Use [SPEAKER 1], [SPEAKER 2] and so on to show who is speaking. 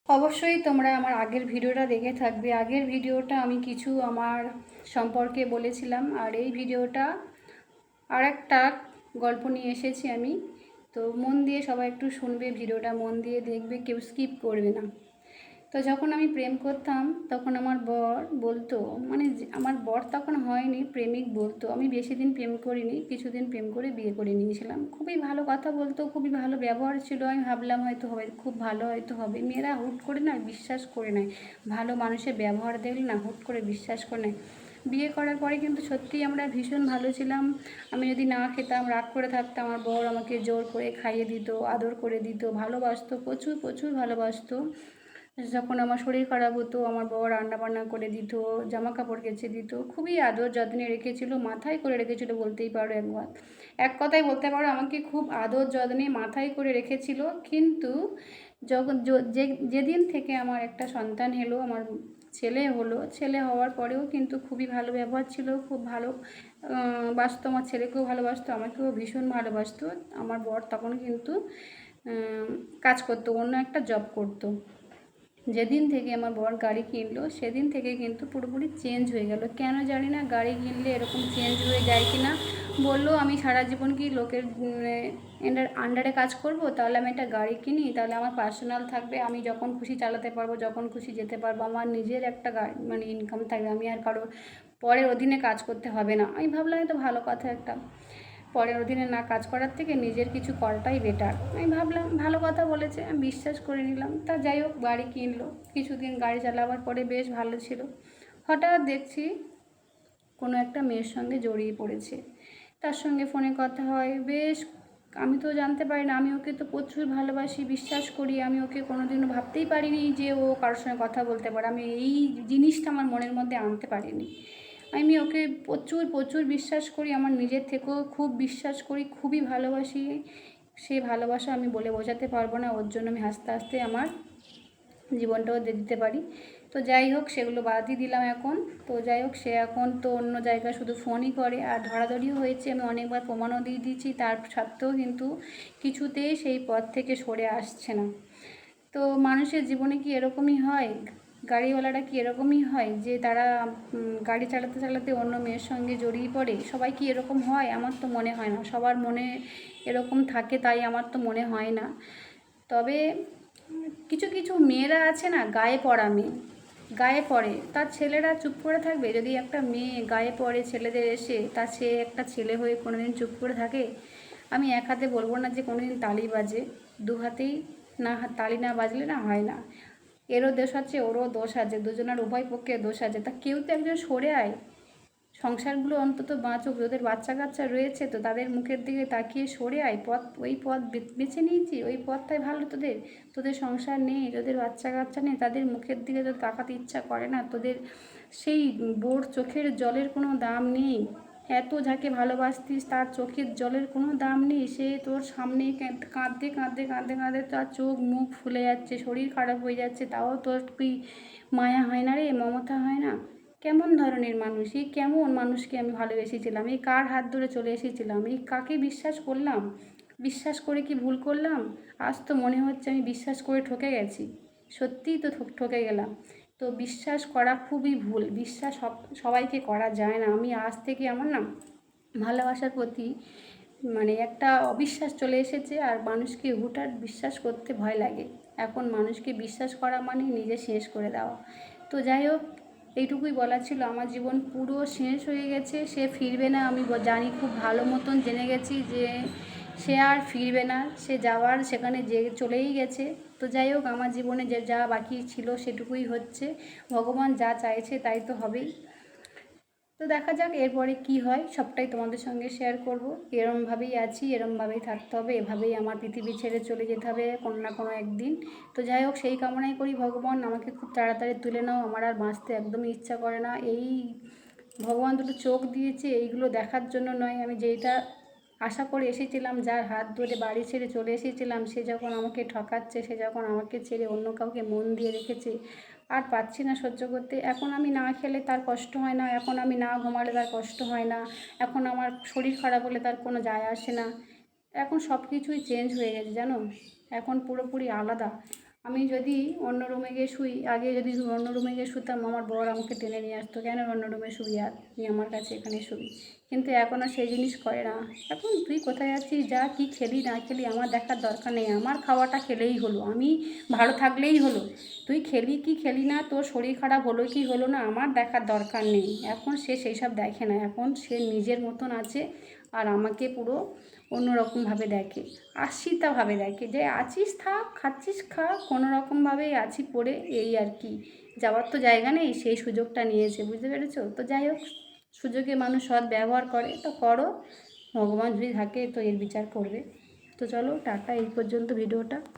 [SPEAKER 1] অবশ্যই তোমরা আমার আগের ভিডিওটা দেখে থাকবে। আগের ভিডিওটা আমি কিছু আমার সম্পর্কে বলেছিলাম, আর এই ভিডিওটা আর একটা গল্প নিয়ে এসেছি আমি। তো মন দিয়ে সবাই একটু শুনবে, ভিডিওটা মন দিয়ে দেখবে, কেউ স্কিপ করবে না। তো যখন আমি প্রেম করতাম তখন আমার বর বলতো, মানে আমার বর তখন হয়নি, প্রেমিক বলতো, আমি বেশি দিন প্রেম করিনি, কিছুদিন প্রেম করে বিয়ে করে নিয়েছিলাম। খুবই ভালো কথা বলতো, খুবই ভালো ব্যবহার ছিল। আমি ভাবলাম হয়তো হবে, খুব ভালো হয়তো হবে। মেয়েরা হুট করে না বিশ্বাস করে নেয়, ভালো মানুষের ব্যবহার দেখলে না হুট করে বিশ্বাস করে নেয়। বিয়ে করার পরে কিন্তু সত্যিই আমরা ভীষণ ভালো ছিলাম। আমি যদি না খেতাম, রাগ করে থাকতাম, আমার বর আমাকে জোর করে খাইয়ে দিত, আদর করে দিত, ভালোবাসতো, প্রচুর প্রচুর ভালোবাসতো। যখন আমার শরীর খারাপ হতো আমার বর রান্নাবান্না করে দিত, জামা কাপড় কেচে দিত, খুবই আদর যত্নে রেখেছিল, মাথায় করে রেখেছিল বলতেই পারো। এক কথায় বলতে পারো আমাকে খুব আদর যত্নে মাথায় করে রেখেছিল। কিন্তু যখন যেদিন থেকে আমার একটা সন্তান হলো, আমার ছেলে হলো, ছেলে হওয়ার পরেও কিন্তু খুবই ভালো ব্যবহার ছিল, খুব ভালো বাসতো, আমার ছেলেকেও ভালোবাসতো, আমাকেও ভীষণ ভালোবাসতো। আমার বর তখন কিন্তু কাজ করতো, অন্য একটা জব করতো। যেদিন থেকে আমার বর গাড়ি কিনলো সেদিন থেকে কিন্তু পুরোপুরি চেঞ্জ হয়ে গেল। কেন জানি না, গাড়ি কিনলে এরকম চেঞ্জ হয়ে যায় কি না। বললো আমি সারা জীবন কি লোকের আন্ডারে কাজ করব? তাহলে আমি একটা গাড়ি কিনি, তাহলে আমার পার্সোনাল থাকবে, আমি যখন খুশি চালাতে পারবো, যখন খুশি যেতে পারবো, আমার নিজের একটা গাড়ি মানে ইনকাম থাকবে, আমি আর কারোর পরের অধীনে কাজ করতে হবে না। আমি ভাবলাম এটা ভালো কথা একটা, পরের অধীনে না কাজ করার থেকে নিজের কিছু করাটাই বেটার। আমি ভাবলাম ভালো কথা বলেছে, আমি বিশ্বাস করে নিলাম। তা যাই হোক, গাড়ি কিনলো, কিছুদিন গাড়ি চালাবার পরে বেশ ভালো ছিল। হঠাৎ দেখছি কোনো একটা মেয়ের সঙ্গে জড়িয়ে পড়েছে, তার সঙ্গে ফোনে কথা হয় বেশ। আমি তো জানতে পারি না, আমি ওকে তো প্রচুর ভালোবাসি, বিশ্বাস করি। আমি ওকে কোনোদিনও ভাবতেই পারিনি যে ও কারোর সঙ্গে কথা বলতে পারে, আমি এই জিনিসটা আমার মনের মধ্যে আনতে পারিনি। আমি ওকে প্রচুর প্রচুর বিশ্বাস করি, আমার নিজের থেকেও খুব বিশ্বাস করি, খুবই ভালোবাসি। সেই ভালোবাসা আমি বলে বোঝাতে পারবো না, ওর জন্য আমি হাসতে হাসতে আমার জীবনটাও দিয়ে দিতে পারি। তো যাই হোক, সেগুলো বাদই দিলাম এখন। তো যাই হোক, সে এখন তো অন্য জায়গায় শুধু ফোনই করে, আর ধরাধরিও হয়েছে, আমি অনেকবার প্রমাণও দিয়ে দিয়েছি, তার সত্ত্বেও কিন্তু কিছুতেই সেই পথ থেকে সরে আসছে না। তো মানুষের জীবনে কি এরকমই হয়? গাড়িওয়ালারা কি এরকমই হয় যে তারা গাড়ি চালাতে চালাতে অন্য মেয়ের সঙ্গে জড়িয়ে পড়ে? সবাই কি এরকম হয়? আমার তো মনে হয় না সবার মনে এরকম থাকে, তাই আমার তো মনে হয় না। তবে কিছু কিছু মেয়েরা আছে না, গায়ে পড়া মেয়ে, গায়ে পড়ে, তার ছেলেরা চুপ করে থাকবে? যদি একটা মেয়ে গায়ে পড়ে ছেলেদের এসে, তার সে একটা ছেলে হয়ে কোনোদিন চুপ করে থাকে? আমি এক হাতে বলবো না যে কোনোদিন তালি বাজে, দু হাতেই না, তালি না বাজলে না হয় না। এরও দোষ আছে, ওরও দোষ আছে, দুজনের উভয় পক্ষে দোষ আছে। তা কেউ তো একজন সরে আয়, সংসারগুলো অন্তত বাঁচুক। ওদের বাচ্চা কাচ্চা রয়েছে, তো তাদের মুখের দিকে তাকিয়ে সরে আয়। পথ, ওই পথ বেছে নিয়েছি, ওই পথটাই ভালো তোদের। তোদের সংসার নেই, তোদের বাচ্চা কাচ্চা নেই, তাদের মুখের দিকে তোদের তাকাতে ইচ্ছা করে না? তোদের সেই বোর চোখের জলের কোনো দাম নেই? এত যাকে ভালোবাসতিস তার চোখের জলের কোনো দাম নেই? সে তোর সামনে কাঁদতে কাঁদতে কাঁদতে কাঁদতে তার চোখ মুখ ফুলে যাচ্ছে, শরীর খারাপ হয়ে যাচ্ছে, তাও তোর কি মায়া হয় না রে, মমতা হয় না? কেমন ধরনের মানুষ? এই কেমন মানুষকে আমি ভালোবেসেছিলাম? এই কার হাত ধরে চলে এসেছিলাম? এই কাকে বিশ্বাস করলাম? বিশ্বাস করে কি ভুল করলাম? আজ তো মনে হচ্ছে আমি বিশ্বাস করে ঠকে গেছি। সত্যিই তো ঠকে গেলাম। তো বিশ্বাস করা খুবই ভুল, বিশ্বাস সবাইকে করা যায় না। আমি আজ থেকে আমার না ভালোবাসার প্রতি মানে একটা অবিশ্বাস চলে এসেছে, আর মানুষকে হুটহাট বিশ্বাস করতে ভয় লাগে। এখন মানুষকে বিশ্বাস করা মানে নিজে শেষ করে দেওয়া। তো যাই হোক, এইটুকুই বলার ছিল। আমার জীবন পুরো শেষ হয়ে গেছে, সে ফিরবে না, আমি জানি, খুব ভালো মতন জেনে গেছি যে সে আর ফিরবে না, সে যাওয়ার সেখানে যে চলেই গেছে। তো যাই হোক, আমার জীবনে যে যা বাকি ছিল সেটুকুই হচ্ছে, ভগবান যা চাইছে তাই তো হবেই। তো দেখা যাক এরপরে কি হয়, সবটাই তোমাদের সঙ্গে শেয়ার করব। এরমভাবেই আছি, এরমভাবেই থাকতে হবে, এভাবেই আমার পৃথিবী ছেড়ে চলে যেতে হবে কোনো না কোনো একদিন। তো যাই হোক, সেই কামনাই করি ভগবান আমাকে খুব তাড়াতাড়ি তুলে নাও। আমার আর বাঁচতে একদমই ইচ্ছা করে না। এই ভগবান দুটো চোখ দিয়েছে এইগুলো দেখার জন্য নয়, আমি যেটা আশা করে এসেছিলাম, যার হাত ধরে বাড়ি ছেড়ে চলে এসেছিলাম, সে যখন আমাকে ঠকাচ্ছে, সে যখন আমাকে ছেড়ে অন্য কাউকে মন দিয়ে রেখেছে, আর পাচ্ছি না সহ্য করতে। এখন আমি না খেলে তার কষ্ট হয় না, এখন আমি না ঘুমালে তার কষ্ট হয় না, এখন আমার শরীর খারাপ হলে তার কোনো যায় আসে না। এখন সব কিছুই চেঞ্জ হয়ে গেছে জানো, এখন পুরোপুরি আলাদা। আমি যদি অন্য রুমে গিয়ে শুই, আগে যদি অন্য রুমে গিয়ে শুতাম আমার বর আমাকে টেনে নিয়ে আসতো, কেন অন্য রুমে শুবি, আর তুই আমার কাছে এখানে শুবি। কিন্তু এখন আর সেই জিনিস করে না। এখন তুই কোথায় যাচ্ছিস, যা কী খেলি না খেলি আমার দেখার দরকার নেই, আমার খাওয়াটা খেলেই হলো, আমি ভালো থাকলেই হলো। তুই খেলি কি খেলি না, তোর শরীর খারাপ হলো কি হলো না, আমার দেখার দরকার নেই। এখন সে সেই সব দেখে না, এখন সে নিজের মতন আছে আর আমাকে পুরো অন্যরকমভাবে দেখে, আশ্রিতাভাবে দেখে, যে আছিস থাক, খাচ্ছিস খা, কোনো রকমভাবেই আছি পড়ে, এই আর কি। যাওয়ার তো জায়গা নেই, সেই সুযোগটা নিয়েছে, বুঝতে পেরেছো তো? যাই হোক, সুযোগে মানুষ সৎ ব্যবহার করে তো করো, ভগবান যদি থাকে তো এর বিচার করবে। তো চলো টাটা, এই পর্যন্ত ভিডিওটা।